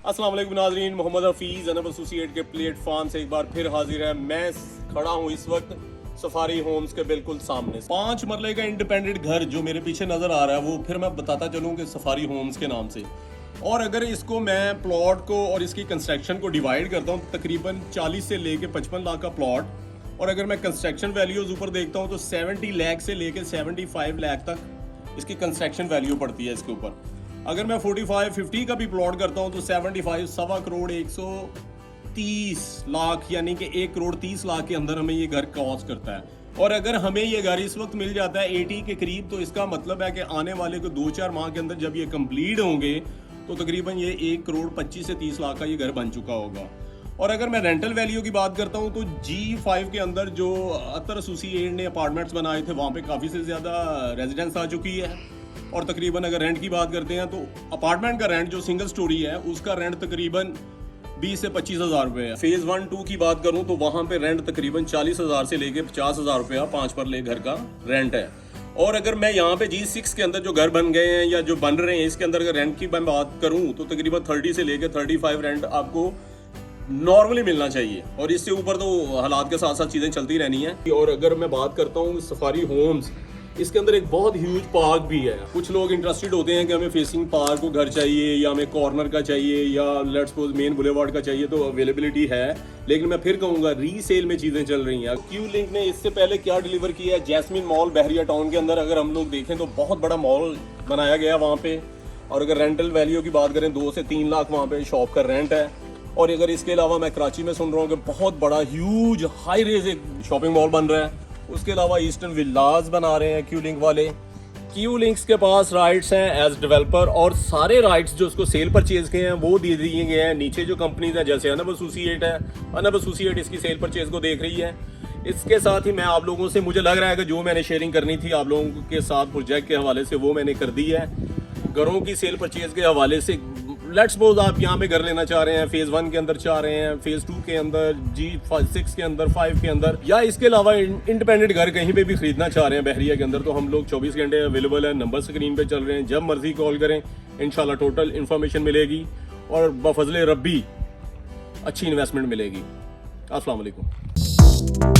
अस्सलाम वालेकुम नाज़रीन, मोहम्मद हफीज़ अनब एसोसिएट के प्लेटफॉर्म से एक बार फिर हाजिर है। मैं खड़ा हूँ इस वक्त सफारी होम्स के बिल्कुल सामने। 5 मरले का इंडिपेंडेंट घर जो मेरे पीछे नज़र आ रहा है वो फिर मैं बताता चलूँ कि सफारी होम्स के नाम से। और अगर इसको मैं प्लॉट को और इसकी कंस्ट्रक्शन को डिवाइड करता हूँ तकरीबन 40 से लेके 55 लाख का प्लॉट, और अगर मैं कंस्ट्रक्शन वैल्यूज़ ऊपर देखता हूँ तो 70 लाख से लेके 75 लाख तक इसकी कंस्ट्रक्शन वैल्यू पड़ती है इसके ऊपर। अगर मैं 45-50 का भी प्लॉट करता हूँ तो 75 सवा करोड़ 130 लाख यानी कि 1 करोड़ 30 लाख के अंदर हमें ये घर कॉस्ट करता है। और अगर हमें ये घर इस वक्त मिल जाता है 80 के करीब, तो इसका मतलब है कि आने वाले को 2-4 माह के अंदर जब ये कंप्लीट होंगे तो तकरीबन ये 1 करोड़ 25 से 30 लाख का ये घर बन चुका होगा। और अगर मैं रेंटल वैल्यू की बात करता हूँ तो G5 के अंदर जो अतर एसोसिएट ने अपार्टमेंट्स बनाए थे वहाँ पे काफ़ी से ज़्यादा रेजिडेंस आ चुकी है। और तकरीबन अगर रेंट की बात करते हैं तो अपार्टमेंट का रेंट जो सिंगल स्टोरी है उसका रेंट तकरीबन 20 से 25 हज़ार रुपये है। फेज़ 1-2 की बात करूं तो वहाँ पे रेंट तकरीबन 40 हज़ार से लेके 50 हज़ार रुपया 5 मरले घर का रेंट है। और अगर मैं यहाँ पे G6 के अंदर जो घर बन गए हैं या जो बन रहे हैं इसके अंदर अगर रेंट की मैं बात करूँ तो तकरीबन 30 से लेके 35 रेंट आपको नॉर्मली मिलना चाहिए। और इससे ऊपर तो हालात के साथ साथ चीज़ें चलती रहनी है। और अगर मैं बात करता हूँ सफारी होम्स, इसके अंदर एक बहुत ह्यूज पार्क भी है। कुछ लोग इंटरेस्टेड होते हैं कि हमें फेसिंग पार्क को घर चाहिए या हमें कॉर्नर का चाहिए या लेट्स सपोज मेन बुलेवार्ड का चाहिए, तो अवेलेबिलिटी है। लेकिन मैं फिर कहूँगा रीसेल में चीज़ें चल रही हैं। क्यू लिंक ने इससे पहले क्या डिलीवर किया है, जैस्मिन मॉल बहरिया टाउन के अंदर अगर हम लोग देखें तो बहुत बड़ा मॉल बनाया गया वहाँ पे। और अगर रेंटल वैल्यू की बात करें 2 से 3 लाख वहाँ पे शॉप का रेंट है। और अगर इसके अलावा मैं कराची में सुन रहा हूँ कि बहुत बड़ा ह्यूज हाई रेज एक शॉपिंग मॉल बन रहा है। उसके अलावा ईस्टर्न विलाज बना रहे हैं क्यू लिंक वाले। क्यू लिंक्स के पास राइट्स हैं एज डेवलपर, और सारे राइट्स जो उसको सेल परचेज के हैं वो दे दिए गए हैं। नीचे जो कंपनीज हैं जैसे अनब एसोसिएट है, अनब एसोसिएट इसकी सेल परचेज को देख रही है। इसके साथ ही मैं आप लोगों से, मुझे लग रहा है कि जो मैंने शेयरिंग करनी थी आप लोगों के साथ प्रोजेक्ट के हवाले से वो मैंने कर दी है। घरों की सेल परचेज के हवाले से लेट्स सपोज आप यहाँ पे घर लेना चाह रहे हैं, फेज़ 1 के अंदर चाह रहे हैं, फेज़ 2 के अंदर, G6 के अंदर, 5 के अंदर, या इसके अलावा इंडिपेंडेंट घर कहीं पे भी खरीदना चाह रहे हैं बहरिया के अंदर, तो हम लोग 24 घंटे अवेलेबल है। नंबर स्क्रीन पे चल रहे हैं, जब मर्जी कॉल करें, इंशाल्लाह टोटल इन्फॉर्मेशन मिलेगी और बफजले रब्बी अच्छी इन्वेस्टमेंट मिलेगी। अस्सलाम वालेकुम।